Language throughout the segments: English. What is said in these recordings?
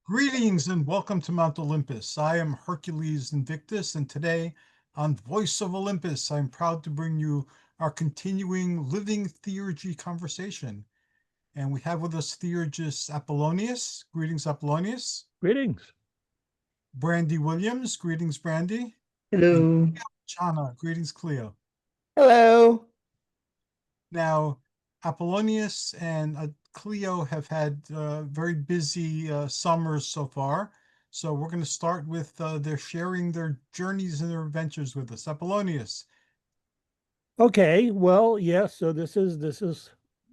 Greetings and welcome to Mount Olympus. I am Hercules Invictus, and today on Voice of Olympus, I'm proud to bring you our continuing Living Theurgy conversation. And we have with us Theurgist Apollonius. Greetings, Apollonius. Greetings. Brandy Williams. Greetings, Brandy. And Hello. Ajana. Greetings, Clio. Hello. Now, Apollonius and Clio have had very busy summers so far. So we're going to start with their sharing their journeys and their adventures with us. Apollonius. Okay, well, yes, so this is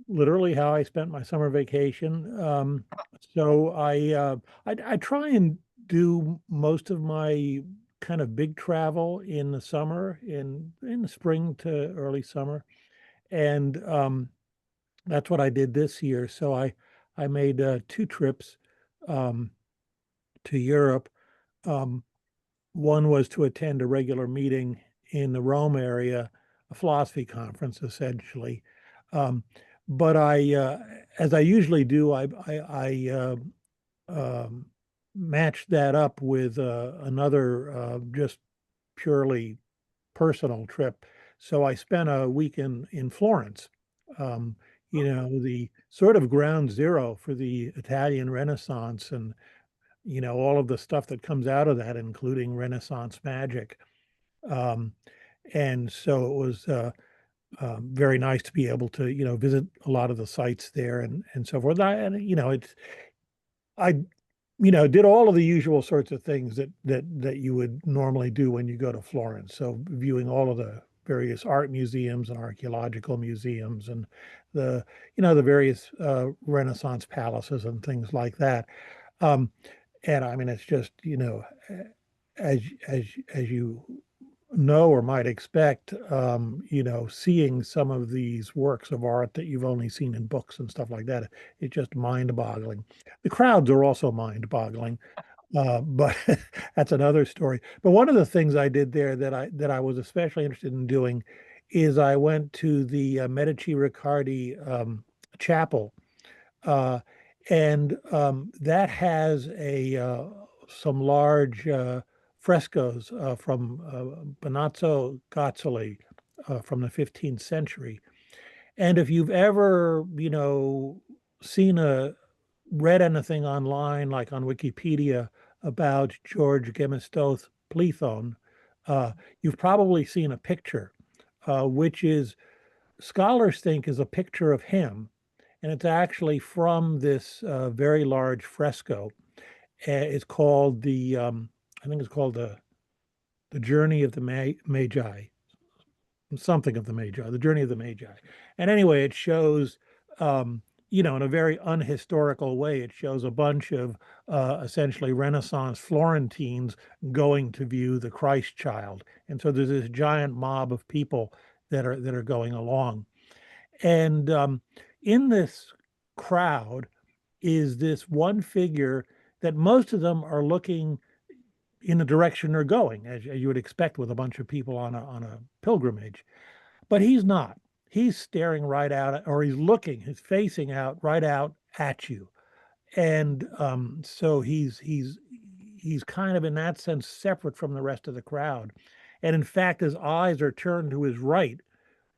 literally how I spent my summer vacation. So I try and do most of my kind of big travel in the summer, in the spring to early summer, and that's what I did this year. So I made two trips um, to Europe. Um, One was to attend a regular meeting in the Rome area, a philosophy conference, essentially. Um, but as I usually do, I matched that up with another just purely personal trip. So I spent a week in Florence, um, the sort of ground zero for the Italian Renaissance and all of the stuff that comes out of that, including Renaissance magic. Um, and so it was very nice to be able to, visit a lot of the sites there and so forth. I did all of the usual sorts of things that you would normally do when you go to Florence. So viewing all of the various art museums and archaeological museums and the various Renaissance palaces and things like that. Um, and I mean, it's just, as as you know or might expect, seeing some of these works of art that you've only seen in books and stuff like that, it's just mind-boggling. The crowds are also mind-boggling, but that's another story. But one of the things I did there that I was especially interested in doing is I went to the Medici Riccardi chapel, uh, and that has a some large frescoes from Benozzo Gozzoli from the 15th century. And if you've ever, seen read anything online, like on Wikipedia, about George Gemistothe Plethone, uh, you've probably seen a picture, which is scholars think is a picture of him, and it's actually from this very large fresco. It's called I think it's called the Journey of the Magi, something of the Magi, the Journey of the Magi. And anyway, it shows, in a very unhistorical way, it shows a bunch of essentially Renaissance Florentines going to view the Christ child. And so there's this giant mob of people that are going along. And in this crowd is this one figure that most of them are looking in the direction they're going, as you would expect with a bunch of people on a pilgrimage. But he's not. He's staring right out, or he's facing out right out at you. And so he's kind of in that sense separate from the rest of the crowd. And in fact, his eyes are turned to his right,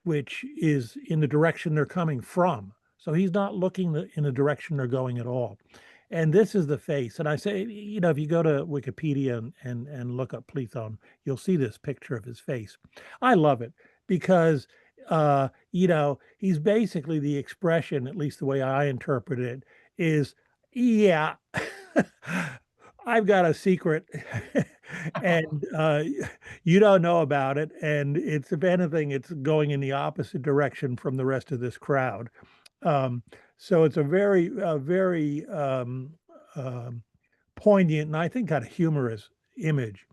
which is in the direction they're coming from. So he's not looking in the direction they're going at all. And this is the face. And I say, if you go to Wikipedia and look up Plethone, you'll see this picture of his face. I love it because, he's basically the expression, at least the way I interpret it, is, yeah, I've got a secret and you don't know about it. And it's, if anything, it's going in the opposite direction from the rest of this crowd. So it's a very poignant and I think kind of humorous image.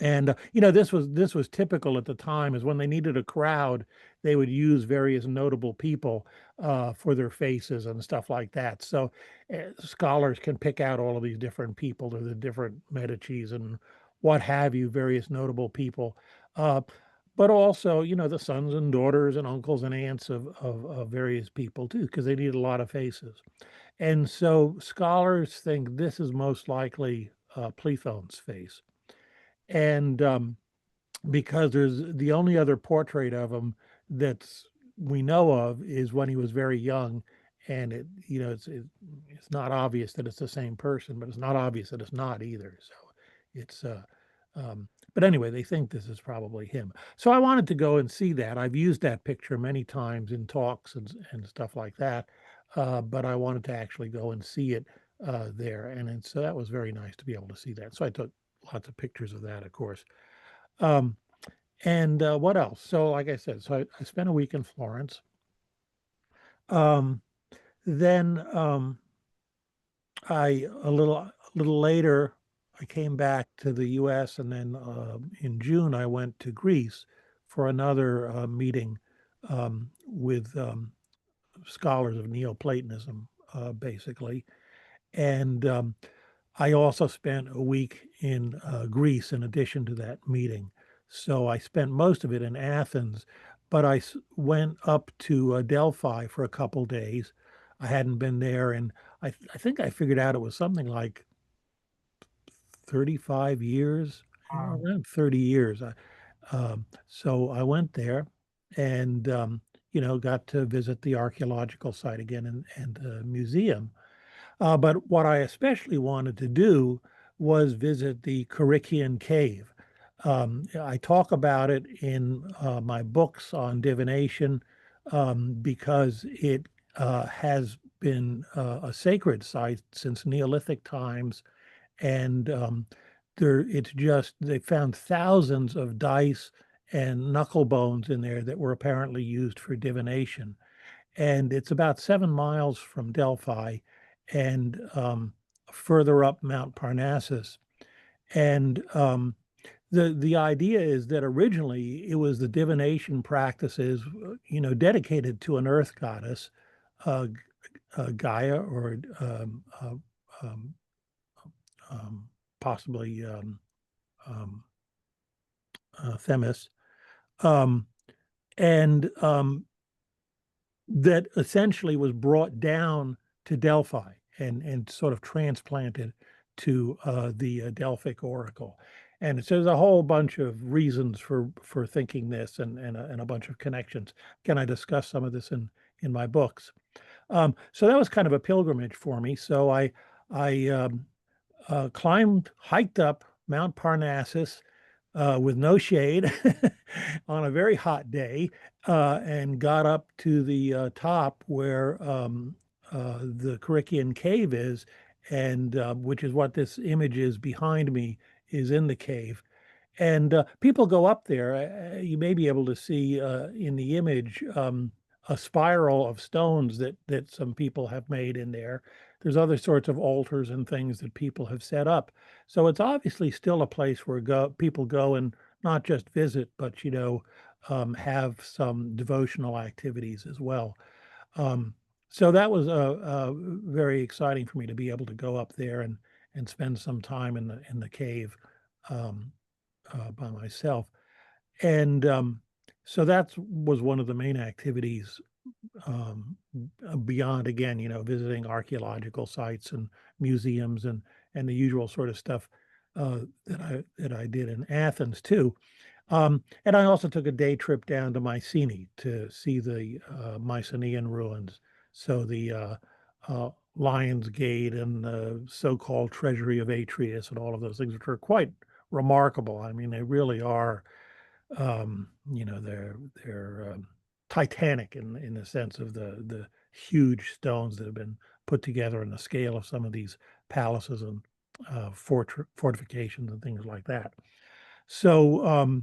And this was typical at the time, is when they needed a crowd, they would use various notable people for their faces and stuff like that. So scholars can pick out all of these different people, or the different Medicis and what have you, various notable people. Uh, but also, the sons and daughters and uncles and aunts of various people too, because they need a lot of faces. And so scholars think this is most likely Plethon's face. And because there's the only other portrait of him that's we know of is when he was very young, and it's not obvious that it's the same person, but it's not obvious that it's not either. So it's but anyway, they think this is probably him. So I wanted to go and see that. I've used that picture many times in talks and stuff like that, but I wanted to actually go and see it there, and so that was very nice to be able to see that. So I took lots of pictures of that, of course. Um, and what else? So, like I said, so I spent a week in Florence. Then a little later, I came back to the U.S. and then in June I went to Greece for another meeting with scholars of Neoplatonism, basically. And I also spent a week in Greece in addition to that meeting. So I spent most of it in Athens, but I went up to Delphi for a couple days. I hadn't been there, and I think I figured out it was something like 35 years, around 30 years. So I went there and, got to visit the archaeological site again and the museum. But what I especially wanted to do was visit the Corichian cave. I talk about it in my books on divination because it has been a sacred site since Neolithic times, and they found thousands of dice and knuckle bones in there that were apparently used for divination. And it's about 7 miles from Delphi and further up Mount Parnassus. And the idea is that originally it was the divination practices, dedicated to an earth goddess, uh, Gaia, or um, possibly Themis, um, and that essentially was brought down to Delphi and sort of transplanted to the Delphic oracle. And so there's a whole bunch of reasons for thinking this and a bunch of connections. Can I discuss some of this in my books? So that was kind of a pilgrimage for me. So I hiked up Mount Parnassus with no shade on a very hot day, and got up to the top where the Corichian cave is, and which is what this image is behind me, is in the cave. And people go up there. You may be able to see in the image a spiral of stones that some people have made in there. There's other sorts of altars and things that people have set up. So it's obviously still a place where people go and not just visit, but have some devotional activities as well. Um, so that was very exciting for me to be able to go up there and spend some time in the cave. Um, by myself. And so that was one of the main activities, beyond, again, visiting archaeological sites and museums and the usual sort of stuff that I did in Athens too. And I also took a day trip down to Mycenae to see the Mycenaean ruins. So the Lion's Gate and the so-called Treasury of Atreus and all of those things, which are quite remarkable. I mean, they really are. They're titanic in the sense of the huge stones that have been put together in the scale of some of these palaces and fortifications and things like that. So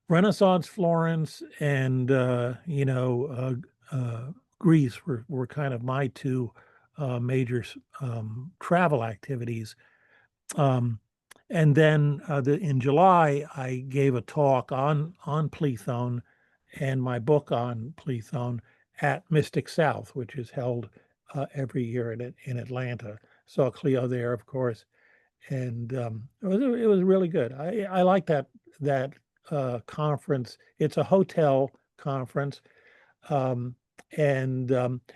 Renaissance Florence and Greece were kind of my two major travel activities. And then in July, I gave a talk on Plethon and my book on Plethon at Mystic South, which is held every year in Atlanta. Saw Clio there, of course, and it was really good. I like that conference. It's a hotel conference. And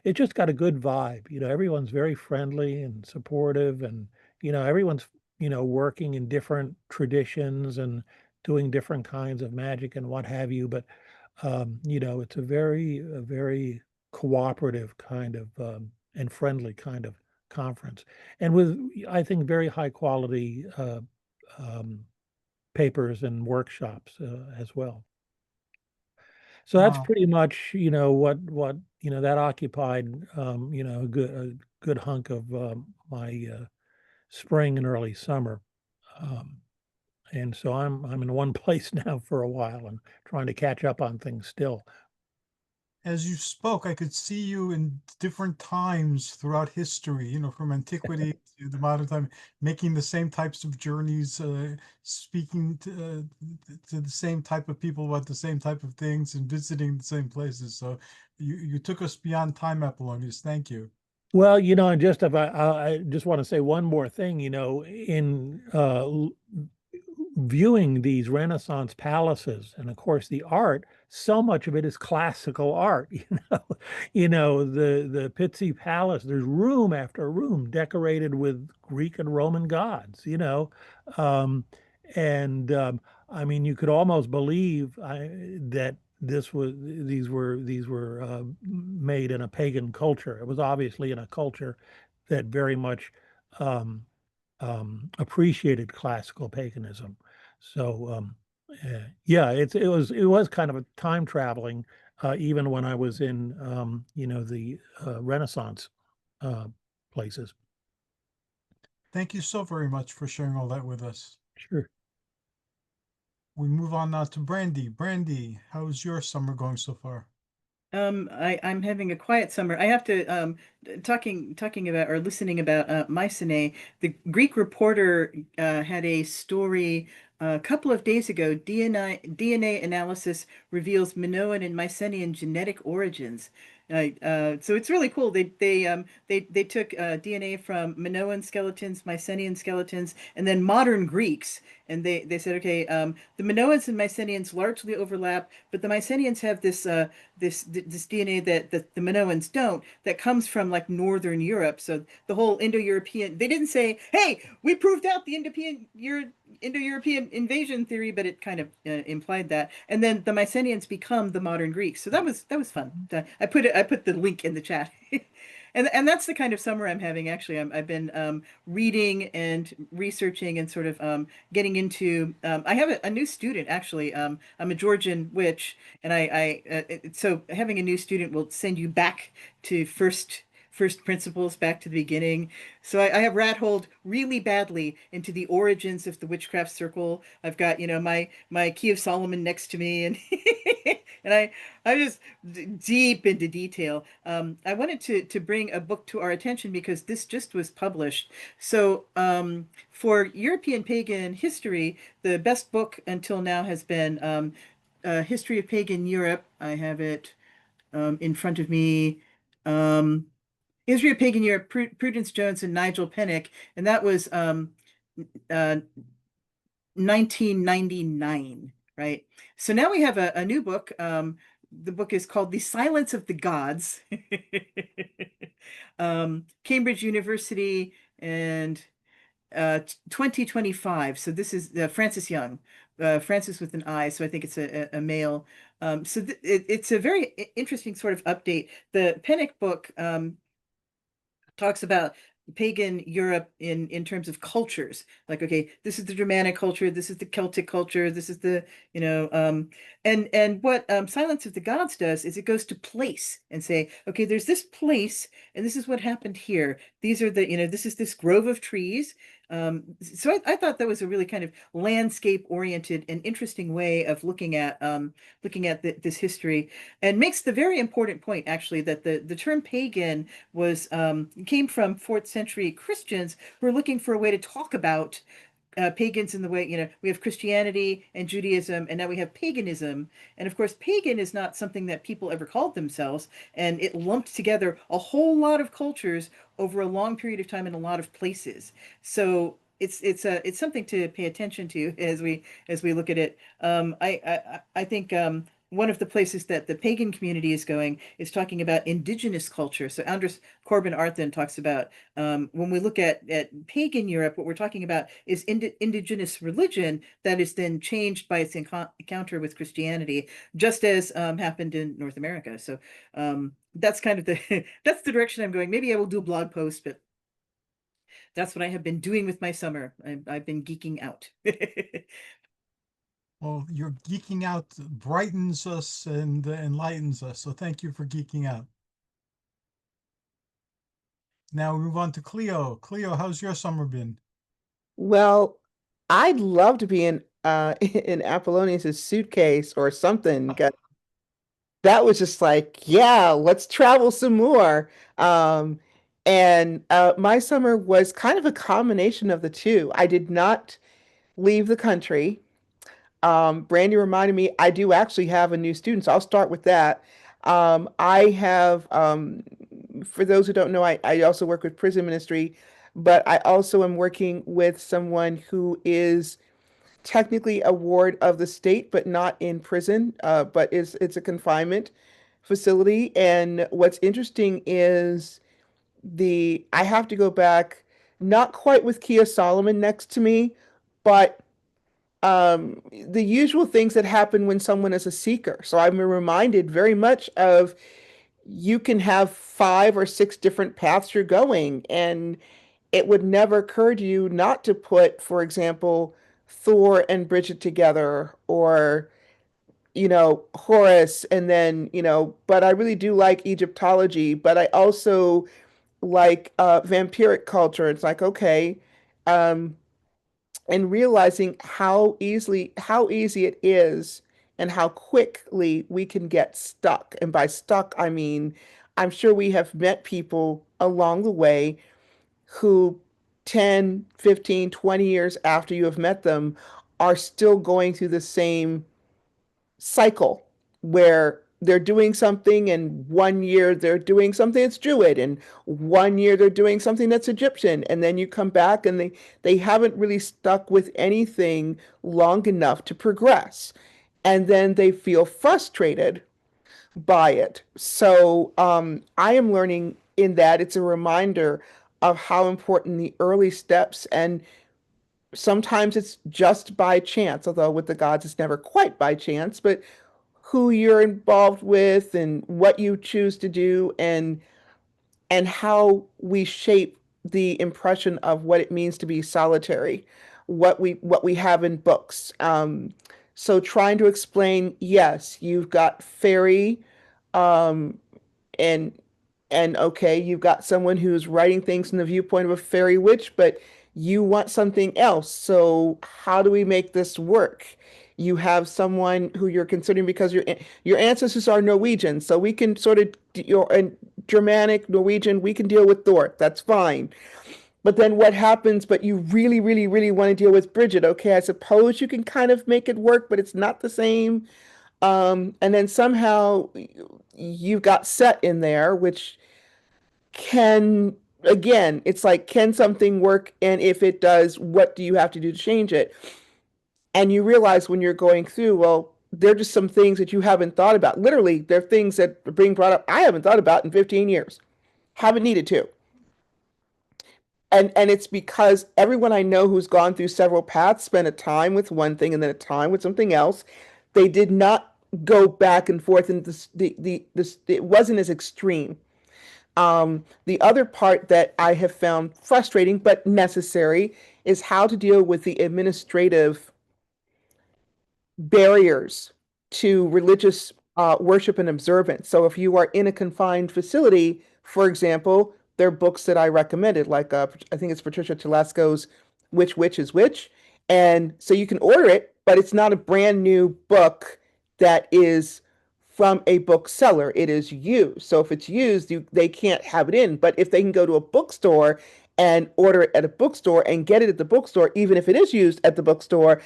it just got a good vibe. Everyone's very friendly and supportive, and everyone's working in different traditions and doing different kinds of magic and what have you. But it's a very cooperative kind of and friendly kind of conference, and with, I think, very high quality um, papers and workshops as well. So that's Wow. pretty much, what that occupied, a good hunk of my spring and early summer. Um, and so I'm in one place now for a while and trying to catch up on things still. As you spoke, I could see you in different times throughout history, from antiquity to the modern time, making the same types of journeys, speaking to the same type of people about the same type of things and visiting the same places. So you took us beyond time, Apollonius. Thank you. Well, and just if I just want to say one more thing, in viewing these Renaissance palaces, and of course the art, so much of it is classical art. The Pitti Palace. There's room after room decorated with Greek and Roman gods. Um, and I mean, you could almost believe that these were made in a pagan culture. It was obviously in a culture that very much um, appreciated classical paganism. So yeah, it was kind of a time traveling, even when I was in the Renaissance uh, places. Thank you so very much for sharing all that with us. Sure. We move on now to Brandy. Brandy, how's your summer going so far? I'm having a quiet summer. I have to talking about or listening about Mycenae. The Greek reporter had a story a couple of days ago. DNA analysis reveals Minoan and Mycenaean genetic origins. So it's really cool. They took DNA from Minoan skeletons, Mycenaean skeletons, and then modern Greeks, and they said, okay, the Minoans and Mycenaeans largely overlap, but the Mycenaeans have this DNA that the Minoans don't, that comes from like Northern Europe. So the whole Indo-European, they didn't say, "Hey, we proved out the Indo-European invasion theory," but it kind of implied that. And then the Mycenaeans become the modern Greeks. So that was fun. I put the link in the chat. And that's the kind of summer I'm having. Actually, I've been reading and researching and sort of getting into. I have a new student actually. I'm a Georgian witch, and so having a new student will send you back to first principles, back to the beginning. So I have rat holed really badly into the origins of the witchcraft circle. I've got, my Key of Solomon next to me, and and I just deep into detail. I wanted to bring a book to our attention because this just was published. So for European pagan history, the best book until now has been History of Pagan Europe. I have it in front of me. Um, History of Pagan Europe, Prudence Jones and Nigel Pennick, and that was uh, 1999, right? So now we have a new book. The book is called The Silence of the Gods. Cambridge University and 2025. So this is Francis Young, Francis with an I. So I think it's a male. So it's a very interesting sort of update. The Pennick book talks about pagan Europe in terms of cultures. Like, okay, this is the Germanic culture, this is the Celtic culture, this is the, and what Silence of the Gods does is it goes to place and say, okay, there's this place, and this is what happened here. These are this is this grove of trees. So I thought that was a really kind of landscape oriented and interesting way of looking at this history, and makes the very important point actually that the term pagan was came from fourth century Christians who are looking for a way to talk about pagans in the way, we have Christianity and Judaism, and now we have paganism. And of course, pagan is not something that people ever called themselves, and it lumped together a whole lot of cultures over a long period of time in a lot of places. So it's something to pay attention to as we look at it. I think one of the places that the pagan community is going is talking about indigenous culture. So Andres Corbin Arthen talks about when we look at pagan Europe, what we're talking about is indigenous religion that is then changed by its encounter with Christianity, just as happened in North America. So that's kind of the that's the direction I'm going. Maybe I will do a blog post, but that's what I have been doing with my summer. I've been geeking out. Well, your geeking out brightens us and enlightens us. So thank you for geeking out. Now we move on to Clio. Clio, how's your summer been? Well, I'd love to be in in Apollonius's suitcase or something. That was just like, yeah, let's travel some more. And my summer was kind of a combination of the two. I did not leave the country. Brandy reminded me I do actually have a new student, so I'll start with that. I have, for those who don't know, I also work with prison ministry, but I also am working with someone who is technically a ward of the state, but not in prison, but it's a confinement facility. And what's interesting is I have to go back, not quite with Kia Solomon next to me, but the usual things that happen when someone is a seeker. So I'm reminded very much of you can have 5 or 6 different paths you're going, and it would never occur to you not to put, for example, Thor and Bridget together, or Horus, and then, but I really do like Egyptology, but I also like vampiric culture. It's like, okay, um, and realizing how easy it is and how quickly we can get stuck. And by stuck, I mean, I'm sure we have met people along the way who 10, 15, 20 years after you have met them are still going through the same cycle where they're doing something, and one year they're doing something that's Druid, and one year they're doing something that's Egyptian, and then you come back and they haven't really stuck with anything long enough to progress, and then they feel frustrated by it. So I am learning in that it's a reminder of how important the early steps, and sometimes it's just by chance, although with the gods it's never quite by chance, but who you're involved with and what you choose to do, and how we shape the impression of what it means to be solitary, what we have in books. So trying to explain, yes, you've got fairy, um, and okay, you've got someone who's writing things from the viewpoint of a fairy witch, but you want something else. So how do we make this work? You have someone who you're considering because your ancestors are Norwegian, so we can sort of and Germanic, Norwegian, we can deal with Thor. That's fine. But then what happens? But you really, really, really want to deal with Bridget. Okay, I suppose you can kind of make it work, but it's not the same. And then somehow you've got Set in there, which can, again, it's like, can something work? And if it does, what do you have to do to change it? And you realize when you're going through, well, there are just some things that you haven't thought about. Literally, there are things that are being brought up I haven't thought about in 15 years. Haven't needed to. And it's because everyone I know who's gone through several paths spent a time with one thing and then a time with something else. They did not go back and forth, and it wasn't as extreme. The other part that I have found frustrating but necessary is how to deal with the administrative barriers to religious worship and observance. So if you are in a confined facility, for example, there are books that I recommended, like I think it's Patricia Telesco's Which Witch is Which. And so you can order it, but it's not a brand new book that is from a bookseller. It is used. So if it's used, they can't have it in. But if they can go to a bookstore and order it at a bookstore and get it at the bookstore, even if it is used at the bookstore,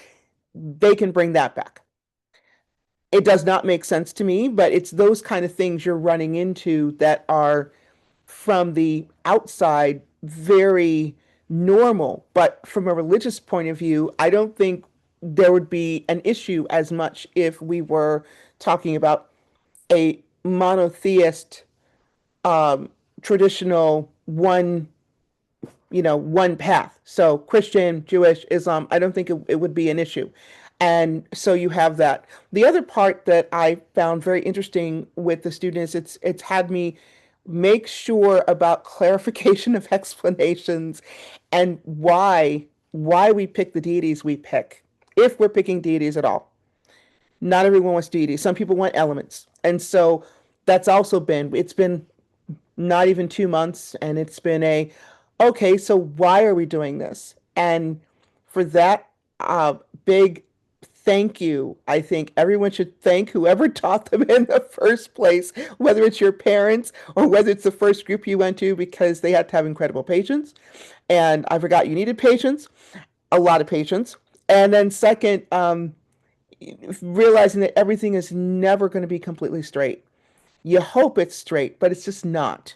they can bring that back. It does not make sense to me, but it's those kind of things you're running into that are from the outside very normal. But from a religious point of view, I don't think there would be an issue as much if we were talking about a monotheist, traditional one path. So Christian, Jewish, Islam, I don't think it would be an issue. And so you have that. The other part that I found very interesting with the students, it's had me make sure about clarification of explanations and why we pick the deities we pick, if we're picking deities at all. Not everyone wants deities. Some people want elements. And so that's also it's been not even 2 months, and it's been okay, so why are we doing this? And for that, big thank you. I think everyone should thank whoever taught them in the first place, whether it's your parents or whether it's the first group you went to, because they had to have incredible patience. And I forgot you needed patience, a lot of patience. And then second, realizing that everything is never going to be completely straight. You hope it's straight, but it's just not.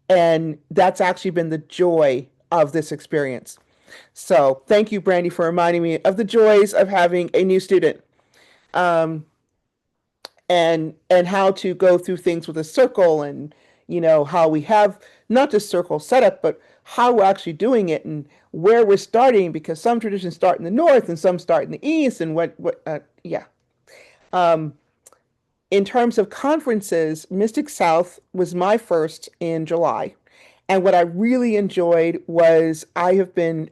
And that's actually been the joy of this experience. So thank you, Brandy, for reminding me of the joys of having a new student, and how to go through things with a circle, and how we have not just circle setup, but how we're actually doing it and where we're starting, because some traditions start in the north and some start in the east, and yeah. In terms of conferences, Mystic South was my first in July. And what I really enjoyed was I have been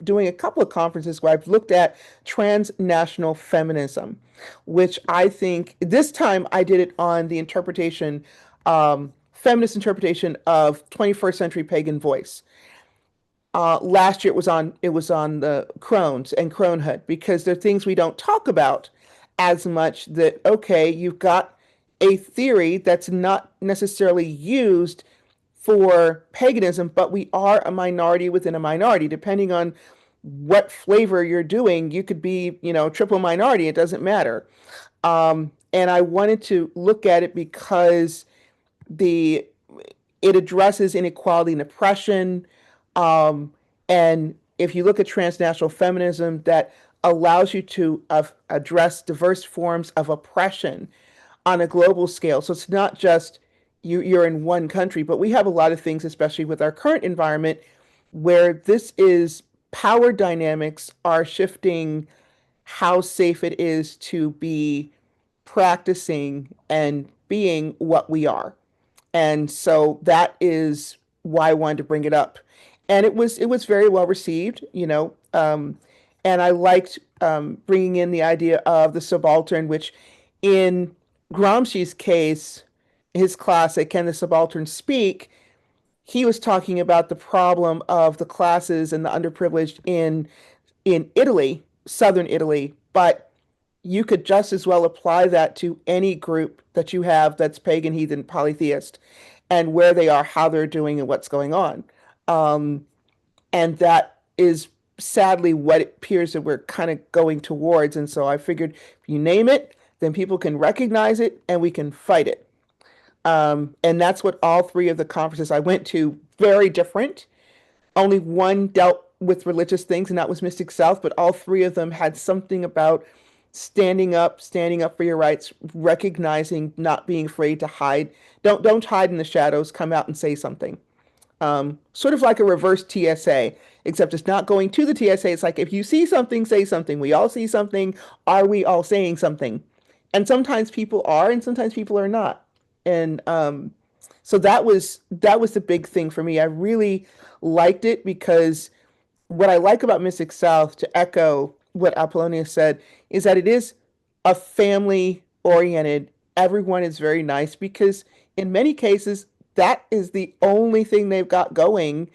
doing a couple of conferences where I've looked at transnational feminism, which I think this time I did it on the interpretation, feminist interpretation of 21st century pagan voice. Last year it was on the crones and cronehood, because there are things we don't talk about as much, that, okay, you've got a theory that's not necessarily used for paganism, but we are a minority within a minority. Depending on what flavor you're doing, you could be, triple minority, it doesn't matter. And I wanted to look at it because it addresses inequality and oppression. And if you look at transnational feminism, that allows you to address diverse forms of oppression on a global scale. So it's not just you're in one country, but we have a lot of things, especially with our current environment, where this is power dynamics are shifting how safe it is to be practicing and being what we are. And so that is why I wanted to bring it up. And it was very well received, and I liked bringing in the idea of the subaltern, which in Gramsci's case, his classic, Can the Subaltern Speak? He was talking about the problem of the classes and the underprivileged in Italy, southern Italy, but you could just as well apply that to any group that you have that's pagan, heathen, polytheist, and where they are, how they're doing, and what's going on. And that is sadly what it appears that we're kind of going towards. And so I figured if you name it, then people can recognize it and we can fight it. And that's what all three of the conferences I went to, very different. Only one dealt with religious things, and that was Mystic South, but all three of them had something about standing up for your rights, recognizing, not being afraid to hide. Don't hide in the shadows, come out and say something. Sort of like a reverse TSA, except it's not going to the TSA. It's like, if you see something, say something. We all see something. Are we all saying something? And sometimes people are, and sometimes people are not. And so that was the big thing for me. I really liked it because what I like about Mystic South, to echo what Apollonius said, is that it is a family oriented. Everyone is very nice, because in many cases, that is the only thing they've got going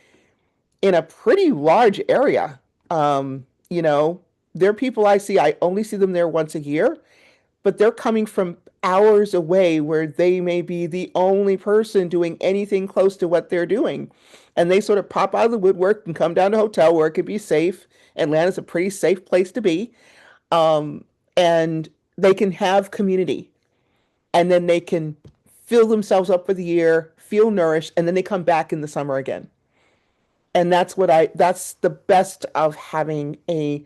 in a pretty large area. There are people I only see them there once a year, but they're coming from hours away where they may be the only person doing anything close to what they're doing. And they sort of pop out of the woodwork and come down to a hotel where it could be safe. Atlanta's a pretty safe place to be. And they can have community. And then they can fill themselves up for the year, feel nourished, and then they come back in the summer again. And that's the best of having a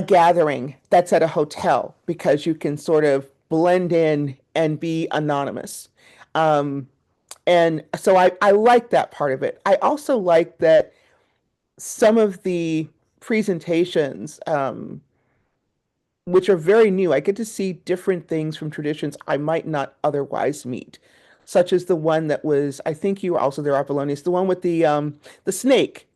gathering that's at a hotel, because you can sort of blend in and be anonymous. And so I like that part of it. I also like that some of the presentations, which are very new, I get to see different things from traditions I might not otherwise meet, such as the one that was, I think you were also there, Apollonius, the one with the snake.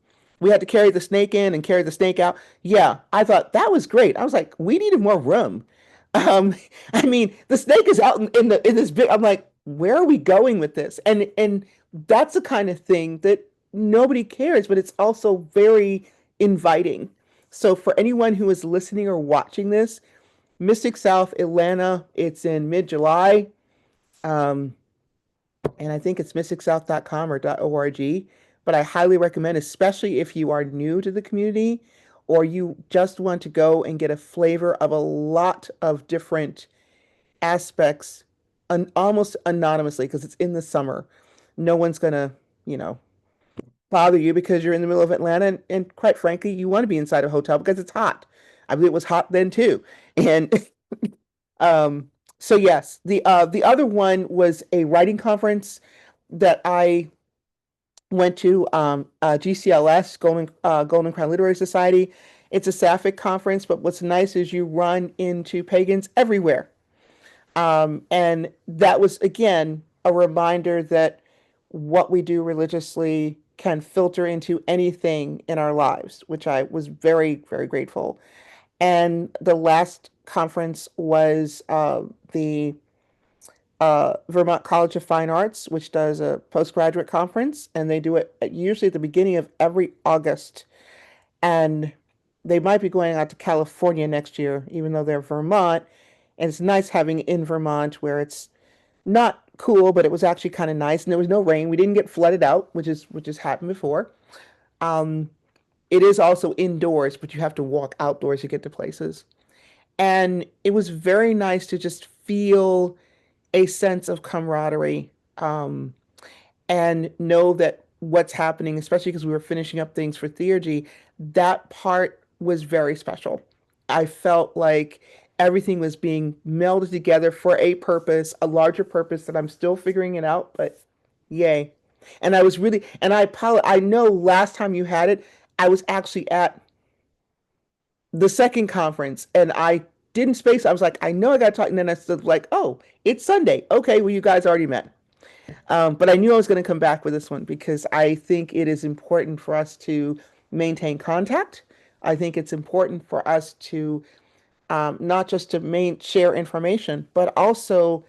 We had to carry the snake in and carry the snake out. Yeah, I thought that was great. I was like, we needed more room. Um, I mean, the snake is out in this big. I'm like, where are we going with this? And that's the kind of thing that nobody cares, but it's also very inviting. So for anyone who is listening or watching this, Mystic South Atlanta, it's in mid-July. Um, and I think it's mysticsouth.com or .org. But I highly recommend, especially if you are new to the community or you just want to go and get a flavor of a lot of different aspects, almost anonymously, because it's in the summer. No one's gonna, you know, bother you because you're in the middle of Atlanta, and quite frankly, you want to be inside a hotel because it's hot. I believe it was hot then too. And so yes, the other one was a writing conference that I went to, GCLS, Golden Crown Literary Society. It's a Sapphic conference, but what's nice is you run into pagans everywhere. And that was, again, a reminder that what we do religiously can filter into anything in our lives, which I was very, very grateful. And the last conference was the Vermont College of Fine Arts, which does a postgraduate conference, and they do it usually at the beginning of every August. And they might be going out to California next year, even though they're Vermont. And it's nice having in Vermont where it's not cool, but it was actually kind of nice, and there was no rain. We didn't get flooded out, which has happened before. It is also indoors, but you have to walk outdoors to get to places. And it was very nice to just feel a sense of camaraderie, and know that what's happening, especially because we were finishing up things for Theurgy, that part was very special. I felt like everything was being melded together for a purpose, a larger purpose that I'm still figuring it out, but yay. And I was really, and I know last time you had it, I was actually at the second conference and I didn't space. I was like, I know I got to talk. And then I said, like, oh, it's Sunday. Okay, well, you guys already met. But I knew I was going to come back with this one because I think it is important for us to maintain contact. I think it's important for us to not just to share information, but also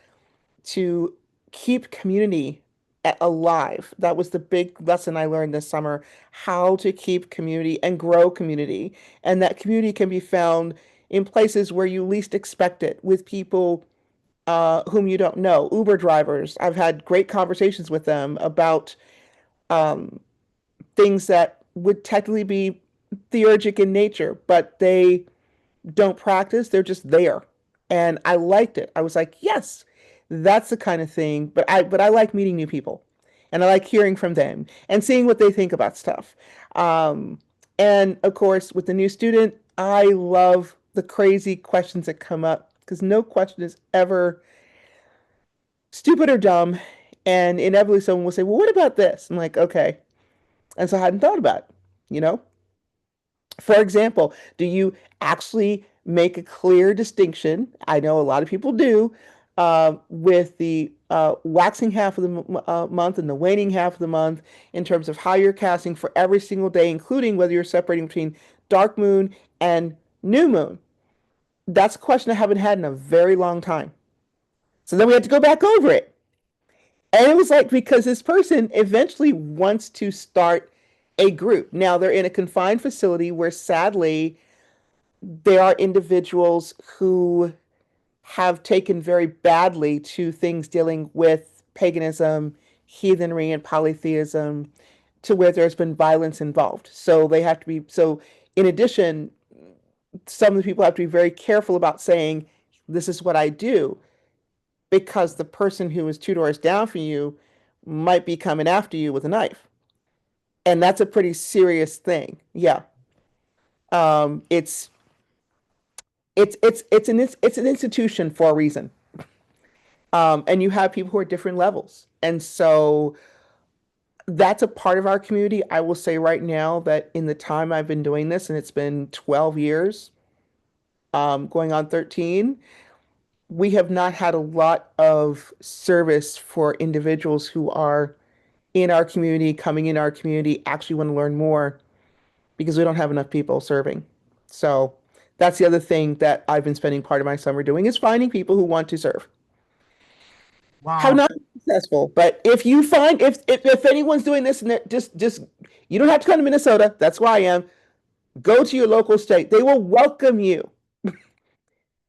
to keep community alive. That was the big lesson I learned this summer, how to keep community and grow community. And that community can be found in places where you least expect it, with people whom you don't know. Uber drivers, I've had great conversations with them about things that would technically be theurgic in nature, but they don't practice, they're just there. And I liked it. I was like, yes, that's the kind of thing. But I like meeting new people, and I like hearing from them and seeing what they think about stuff. And of course, with the new student, I love the crazy questions that come up because no question is ever stupid or dumb. And inevitably someone will say, well, what about this? I'm like, okay. And so I hadn't thought about it, you know? For example, do you actually make a clear distinction? I know a lot of people do, with the waxing half of the month and the waning half of the month in terms of how you're casting for every single day, including whether you're separating between dark moon and new moon. That's a question I haven't had in a very long time. So then we had to go back over it. And it was like, because this person eventually wants to start a group. Now they're in a confined facility where sadly there are individuals who have taken very badly to things dealing with paganism, heathenry, and polytheism, to where there's been violence involved. So they have to be, so in addition, some of the people have to be very careful about saying, this is what I do, because the person who is 2 doors down from you might be coming after you with a knife. And that's a pretty serious thing. Yeah. It's an institution for a reason. And you have people who are different levels. And so that's a part of our community. I will say right now that in the time I've been doing this, and it's been 12 years, going on 13, we have not had a lot of service for individuals who are in our community, coming in our community, actually want to learn more because we don't have enough people serving. So that's the other thing that I've been spending part of my summer doing is finding people who want to serve. Have Wow. not been successful, but if you find if anyone's doing this and just you don't have to come to Minnesota. That's where I am. Go to your local state. They will welcome you.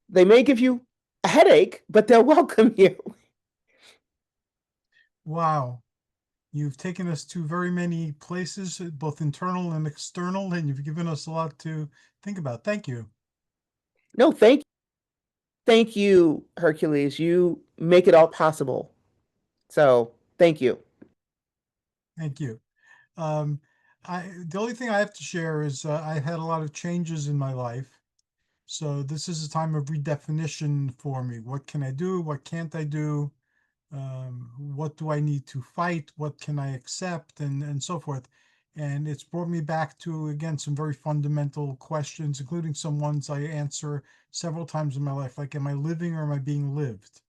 They may give you a headache, but they'll welcome you. Wow. You've taken us to very many places, both internal and external, and you've given us a lot to think about. Thank you. No, thank you, Hercules. You make it all possible. So thank you. Thank you. Um, the only thing I have to share is I had a lot of changes in my life. So this is a time of redefinition for me. What can I do? What can't I do? What do I need to fight? What can I accept? And so forth. And it's brought me back to, again, some very fundamental questions, including some ones I answer several times in my life, like, am I living or am I being lived?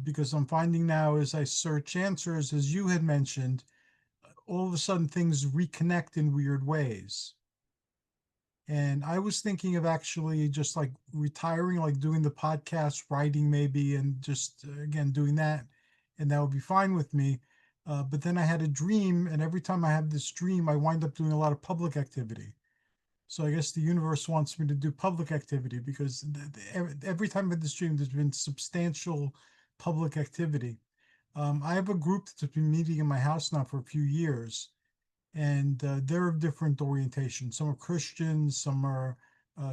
Because I'm finding now as I search answers, as you had mentioned, all of a sudden things reconnect in weird ways. And I was thinking of actually just like retiring, like doing the podcast, writing maybe, and just again doing that. And that would be fine with me. But then I had a dream, and every time I have this dream, I wind up doing a lot of public activity. So I guess the universe wants me to do public activity because every time I have this dream, there's been substantial public activity. I have a group that's been meeting in my house now for a few years, and they're of different orientations. Some are Christians, some are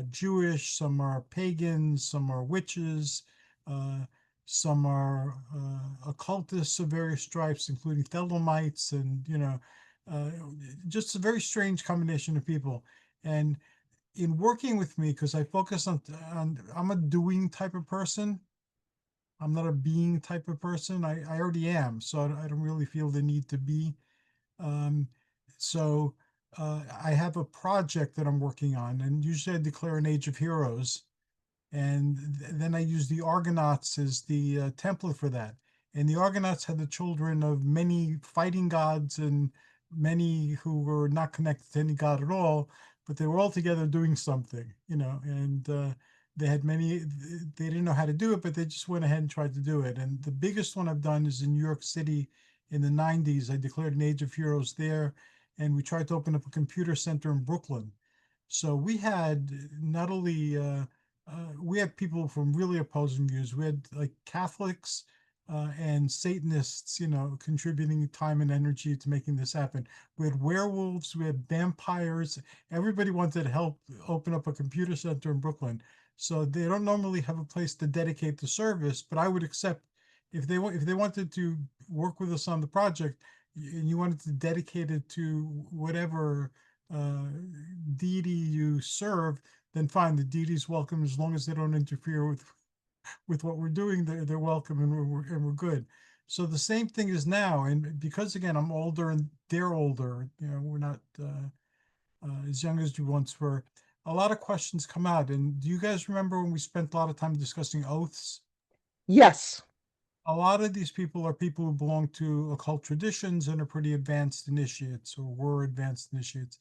Jewish, some are pagans, some are witches, uh, some are occultists of various stripes, including Thelemites, and uh, just a very strange combination of people. And in working with me, because I focus on, I'm a doing type of person. I'm not a being type of person. I already am, so I don't really feel the need to be. Um, so I have a project that I'm working on, and usually I declare an Age of Heroes, and then I use the Argonauts as the template for that. And the Argonauts had the children of many fighting gods and many who were not connected to any god at all, but they were all together doing something, and they had many, they didn't know how to do it, but they just went ahead and tried to do it. And the biggest one I've done is in New York City in the 90s. I declared an Age of Heroes there, and we tried to open up a computer center in Brooklyn. So we had not only we had people from really opposing views. We had like Catholics and Satanists, contributing time and energy to making this happen. We had werewolves, we had vampires. Everybody wanted to help open up a computer center in Brooklyn. So they don't normally have a place to dedicate the service, but I would accept if they wanted to work with us on the project and you wanted to dedicate it to whatever uh, deity you serve, then fine, the deity's welcome as long as they don't interfere with what we're doing. They're welcome, and we're good. So the same thing is now, and because again I'm older and they're older, we're not as young as we once were. A lot of questions come out, and do you guys remember when we spent a lot of time discussing oaths? Yes. A lot of these people are people who belong to occult traditions and are pretty advanced initiates or were advanced initiates.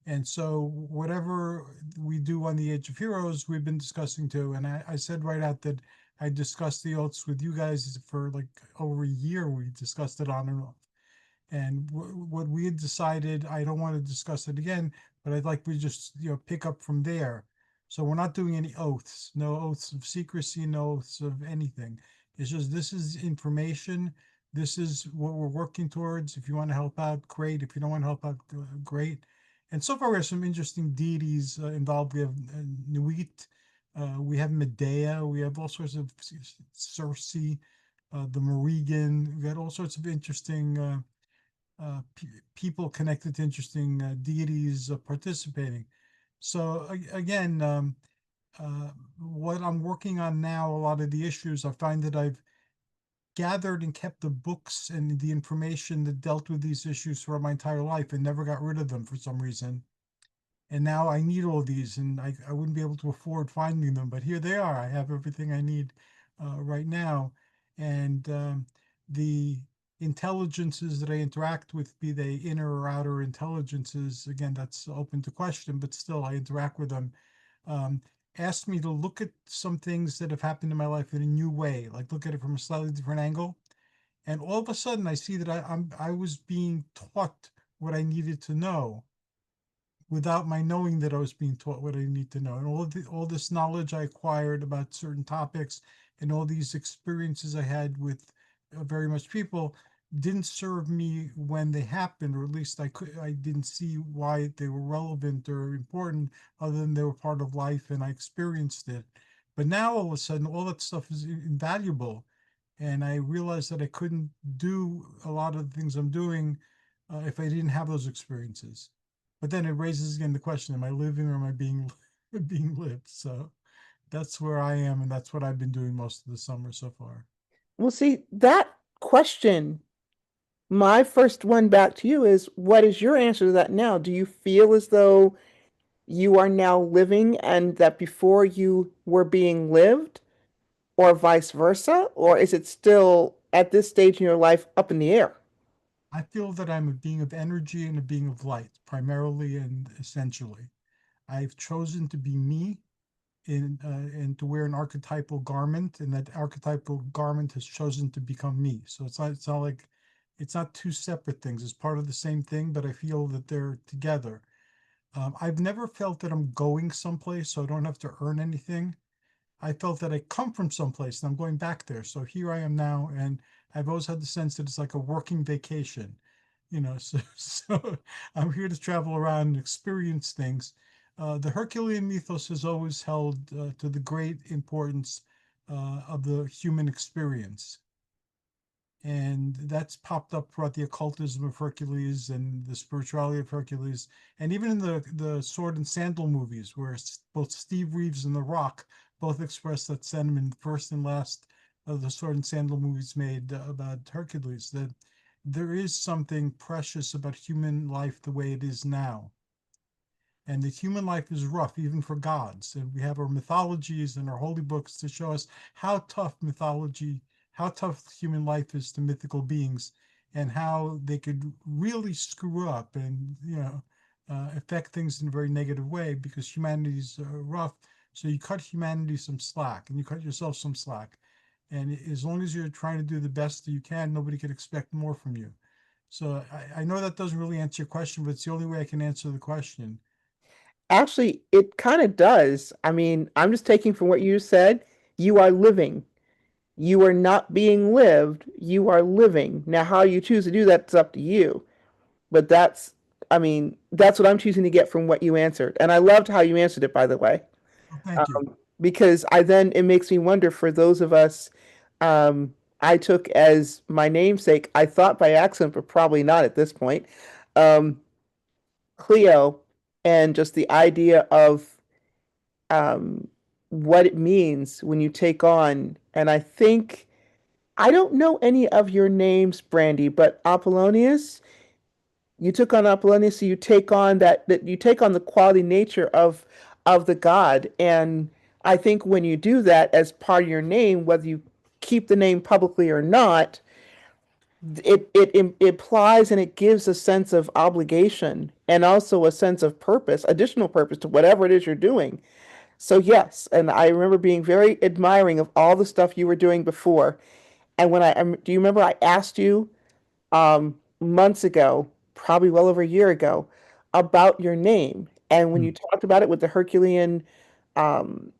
And so whatever we do on the Age of Heroes, we've been discussing too. And I said right out that I discussed the oaths with you guys for like over a year. We discussed it on and off. And what we had decided, I don't want to discuss it again, but I'd like we just, pick up from there. So we're not doing any oaths, no oaths of secrecy, no oaths of anything. It's just, this is information. This is what we're working towards. If you want to help out, great. If you don't want to help out, great. And so far, we have some interesting deities involved. We have Nuit, we have Medea, we have all sorts of Circe, the Morrigan. We got all sorts of interesting people connected to interesting deities participating. So again, what I'm working on now, a lot of the issues, I find that I've gathered and kept the books and the information that dealt with these issues throughout my entire life and never got rid of them for some reason. And now I need all these, and I wouldn't be able to afford finding them, but here they are. I have everything I need right now. And the intelligences that I interact with, be they inner or outer intelligences, again, that's open to question, but still I interact with them. Um, asked me to look at some things that have happened in my life in a new way, like look at it from a slightly different angle. And all of a sudden I see that I was being taught what I needed to know without my knowing that I was being taught what I need to know. And all this knowledge I acquired about certain topics and all these experiences I had with very much people didn't serve me when they happened, or at least I didn't see why they were relevant or important, other than they were part of life and I experienced it. But now all of a sudden, all that stuff is invaluable. And I realized that I couldn't do a lot of the things I'm doing if I didn't have those experiences. But then it raises again the question: am I living or am I being being lived? So that's where I am, and that's what I've been doing most of the summer so far. Well, see, that question, my first one back to you is, what is your answer to that now? Do you feel as though you are now living and that before you were being lived, or vice versa? Or is it still at this stage in your life up in the air? I feel that I'm a being of energy and a being of light, primarily and essentially. I've chosen to be me and to wear an archetypal garment, and that archetypal garment has chosen to become me. So it's not like it's not two separate things. It's part of the same thing, but I feel that they're together. I've never felt that I'm going someplace, so I don't have to earn anything. I felt that I come from someplace and I'm going back there. So here I am now, and I've always had the sense that it's like a working vacation, so I'm here to travel around and experience things. The Herculean mythos has always held to the great importance of the human experience. And that's popped up throughout the occultism of Hercules and the spirituality of Hercules, and even in the Sword and Sandal movies, where both Steve Reeves and The Rock both express that sentiment. First and last of the Sword and Sandal movies made about Hercules, that there is something precious about human life the way it is now. And the human life is rough, even for gods. And we have our mythologies and our holy books to show us how tough human life is to mythical beings, and how they could really screw up and, affect things in a very negative way because humanity's rough. So you cut humanity some slack and you cut yourself some slack. And as long as you're trying to do the best that you can, nobody can expect more from you. So I know that doesn't really answer your question, but it's the only way I can answer the question. Actually, it kind of does. I mean, I'm just taking from what you said. You are living. You are not being lived. You are living. Now, how you choose to do that's up to you. But I mean, that's what I'm choosing to get from what you answered. And I loved how you answered it, by the way, Well, thank you. because it makes me wonder for those of us I took as my namesake, I thought by accident, but probably not at this point, um, Clio, and just the idea of um, what it means when you take on. And I don't know any of your names, Brandy, but Apollonius, you took on Apollonius, so you take on that you take on the quality nature of the god. And I think when you do that as part of your name, whether you keep the name publicly or not, it implies and it gives a sense of obligation and also a sense of purpose, additional purpose to whatever it is you're doing. So yes, and I remember being very admiring of all the stuff you were doing before. And do you remember I asked you months ago, probably well over a year ago, about your name? And when Hmm. you talked about it with the Herculean um,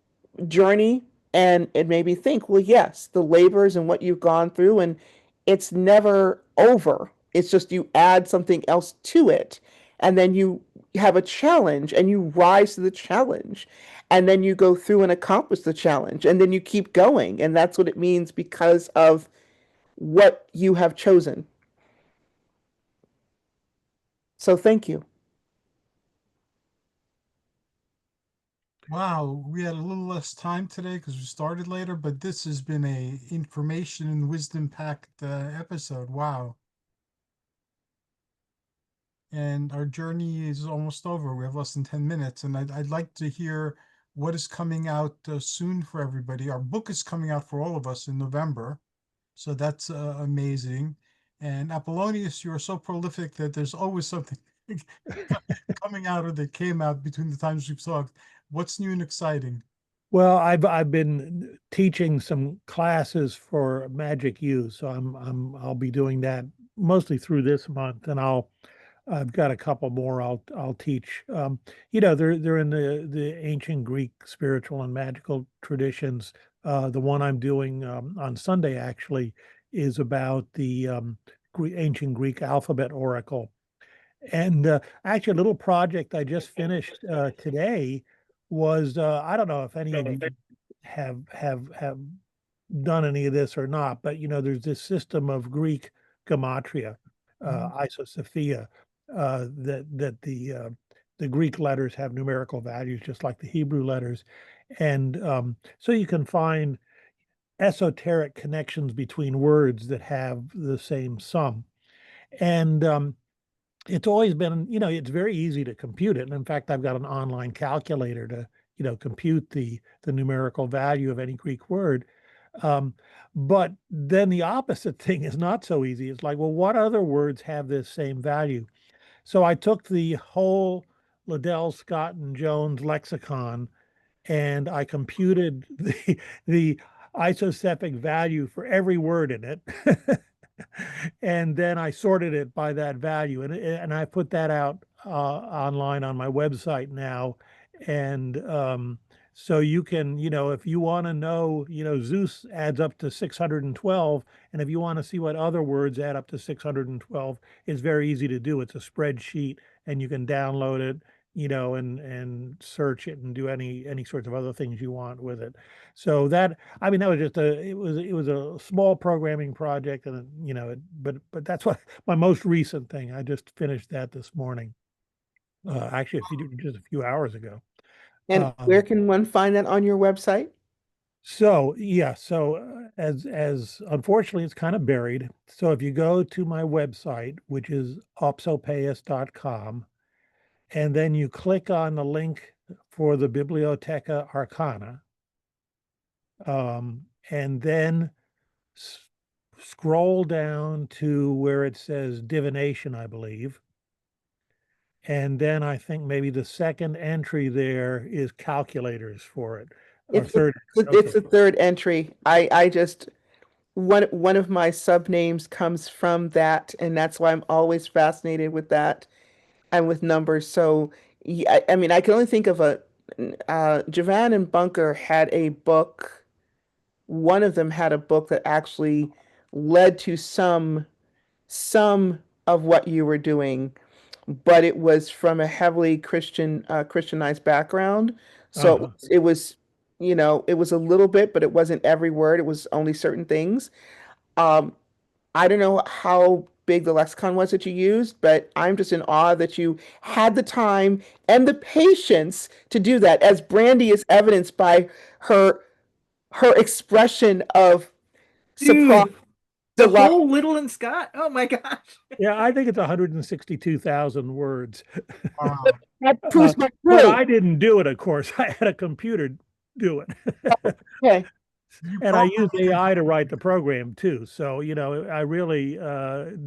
journey, and it made me think, well, yes, the labors and what you've gone through, and it's never over. It's just you add something else to it, and then you have a challenge and you rise to the challenge, and then you go through and accomplish the challenge, and then you keep going. And that's what it means because of what you have chosen. So thank you. Wow, we had a little less time today because we started later, but this has been a information and wisdom packed episode. Wow. And our journey is almost over. We have less than 10 minutes, and I'd like to hear what is coming out soon for everybody. Our book is coming out for all of us in November, so that's amazing. And Apollonius, you're so prolific that there's always something coming out or that came out between the times we've talked. What's new and exciting? Well, I've been teaching some classes for Magic U, so I'll be doing that mostly through this month, and I've got a couple more I'll teach. They're in the ancient Greek spiritual and magical traditions. The one I'm doing on Sunday actually is about the ancient Greek alphabet oracle. And actually, a little project I just finished today was I don't know if any of you have done any of this or not, but there's this system of Greek gematria, isosophia, that the Greek letters have numerical values just like the Hebrew letters, and so you can find esoteric connections between words that have the same sum, and it's always been, it's very easy to compute it. And in fact, I've got an online calculator to, compute the numerical value of any Greek word. But then the opposite thing is not so easy. It's like, well, what other words have this same value? So I took the whole Liddell, Scott, and Jones lexicon and I computed the isosephic value for every word in it. And then I sorted it by that value, and I put that out online on my website now. And so you can, if you want to know, Zeus adds up to 612, and if you want to see what other words add up to 612, it's very easy to do. It's a spreadsheet, and you can download it, and search it and do any sorts of other things you want with it. So that, I mean, that was just it was a small programming project, and but that's what my most recent thing. I just finished that this morning. Actually, just a few hours ago. And where can one find that on your website? So yeah, so as unfortunately it's kind of buried. So if you go to my website, which is opsopeus.com, and then you click on the link for the Bibliotheca Arcana, and then scroll down to where it says divination, I believe. And then I think maybe the second entry there is calculators for it. Or third. It's the third entry. I just one of my sub names comes from that, and that's why I'm always fascinated with that and with numbers. So yeah, I mean, I can only think of Javan and Bunker had a book. One of them had a book that actually led to some of what you were doing, but it was from a heavily Christianized background. So Uh-huh. it was, it was a little bit, but it wasn't every word. It was only certain things. Um, I don't know how big the lexicon was that you used, but I'm just in awe that you had the time and the patience to do that, as Brandy is evidenced by her expression of surprise, Dude, the delight. whole Little and Scott. Oh my gosh. Yeah, I think it's 162,000 words. Wow. That proves my But point. I didn't do it, of course. I had a computer do it. Okay. You And I used programmed AI to write the program too. So, I really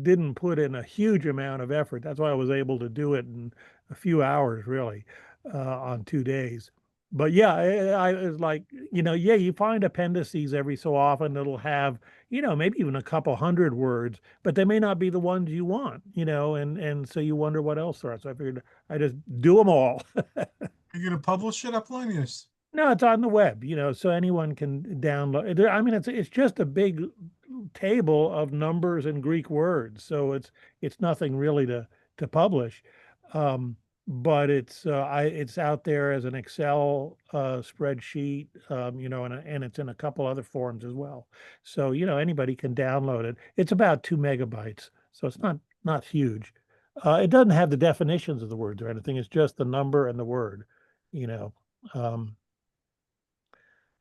didn't put in a huge amount of effort. That's why I was able to do it in a few hours, really, on 2 days. But yeah, I was like, yeah, you find appendices every so often that'll have, maybe even a couple hundred words, but they may not be the ones you want, and so you wonder what else there are. So I figured I just do them all. You're going to publish it, Apollonius? No, it's on the web, so anyone can download. I mean, it's just a big table of numbers and Greek words, so it's nothing really to publish, but it's out there as an Excel spreadsheet, and it's in a couple other forms as well. So anybody can download it. It's about 2 megabytes, so it's not huge. It doesn't have the definitions of the words or anything. It's just the number and the word, you know.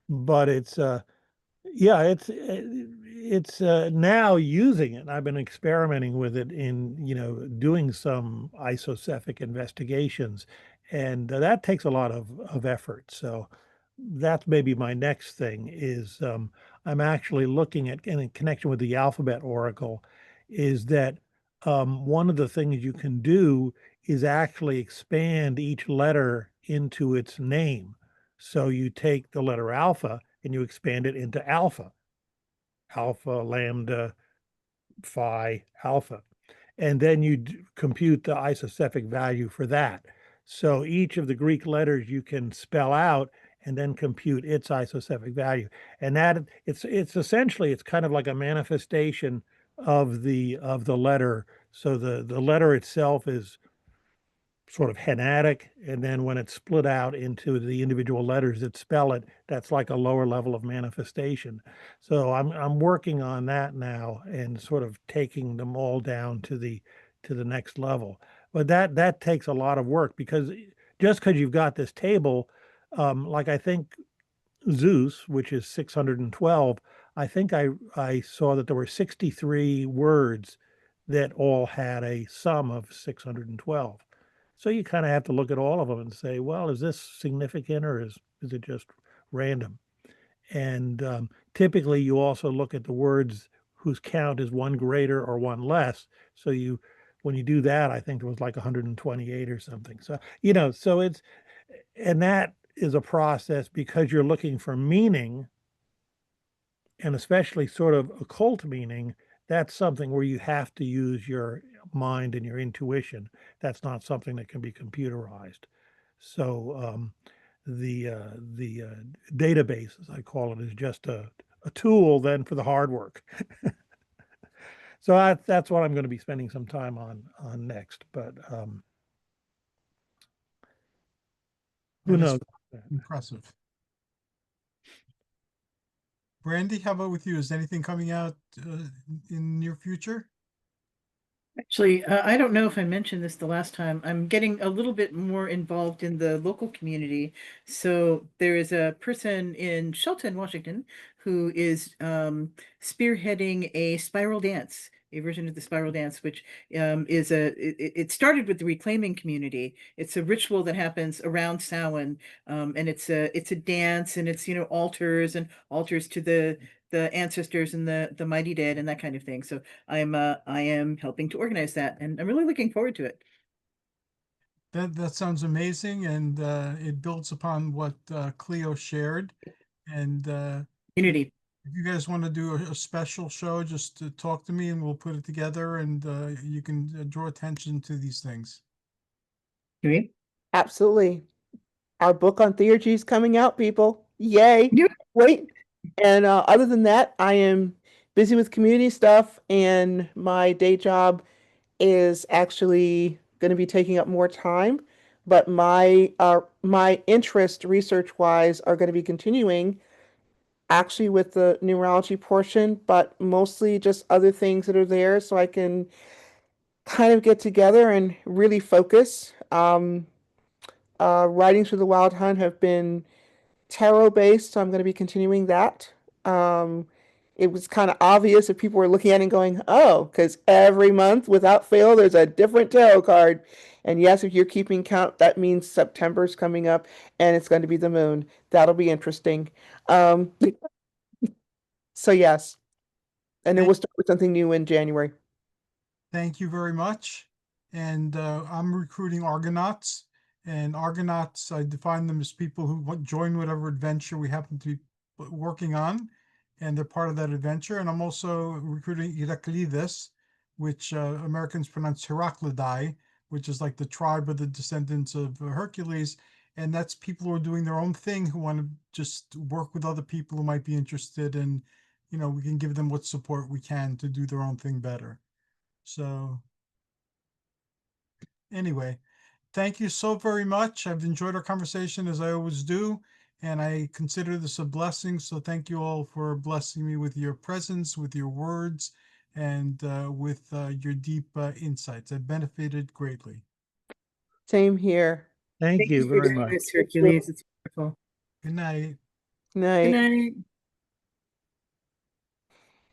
But it's yeah, it's now using it. I've been experimenting with it in, doing some isocephalic investigations, and that takes a lot of effort. So that's maybe my next thing is I'm actually looking at, in connection with the alphabet oracle, is that one of the things you can do is actually expand each letter into its name. So you take the letter alpha and you expand it into alpha, alpha, lambda, phi, alpha. And then you compute the isocephalic value for that. So each of the Greek letters you can spell out and then compute its isocephalic value. And that it's essentially, it's kind of like a manifestation of the letter. So the letter itself is sort of henatic, and then when it's split out into the individual letters that spell it, that's like a lower level of manifestation. So I'm working on that now and sort of taking them all down to the next level. But that takes a lot of work, because just because you've got this table, like I think Zeus, which is 612, I think I saw that there were 63 words that all had a sum of 612. So you kind of have to look at all of them and say, well, is this significant, or is it just random? And typically you also look at the words whose count is one greater or one less. So when you do that, I think it was like 128 or something. So, so and that is a process, because you're looking for meaning, and especially sort of occult meaning. That's something where you have to use your mind and your intuition. That's not something that can be computerized. So the database, as I call it, is just a tool then for the hard work. So that's what I'm going to be spending some time on next. But who knows? Impressive. Brandy, how about with you? Is anything coming out in near future? Actually, I don't know if I mentioned this the last time. I'm getting a little bit more involved in the local community. So there is a person in Shelton, Washington, who is spearheading a spiral dance, a version of the spiral dance, which it started with the reclaiming community. It's a ritual that happens around Samhain, and it's a dance, and it's altars to the ancestors and the mighty dead and that kind of thing. So I am helping to organize that, and I'm really looking forward to it. That sounds amazing, and it builds upon what Clio shared. And Unity. if you guys want to do a special show, just to talk to me and we'll put it together, and you can draw attention to these things. Okay. Absolutely. Our book on theurgy is coming out, people. Yay. Yeah. Wait. And other than that, I am busy with community stuff, and my day job is actually going to be taking up more time. But my interest research-wise are going to be continuing actually with the numerology portion, but mostly just other things that are there so I can kind of get together and really focus. Writings for the Wild Hunt have been tarot based, so I'm going to be continuing that. It was kind of obvious if people were looking at it and going, oh, because every month without fail, there's a different tarot card. And yes, if you're keeping count, that means September's coming up and it's going to be the moon. That'll be interesting. So yes. And then we'll start with something new in January. Thank you very much. And I'm recruiting Argonauts. And Argonauts, I define them as people who join whatever adventure we happen to be working on, and they're part of that adventure. And I'm also recruiting Hercules, which Americans pronounce Heraclidae, which is like the tribe of the descendants of Hercules. And that's people who are doing their own thing, who want to just work with other people who might be interested, and we can give them what support we can to do their own thing better. So anyway, thank you so very much. I've enjoyed our conversation, as I always do, and I consider this a blessing. So thank you all for blessing me with your presence, with your words, and with your deep insights. I've benefited greatly. Same here. Thank you for very doing much. this, Hercules. It's Wonderful. Good night. Good Night. night.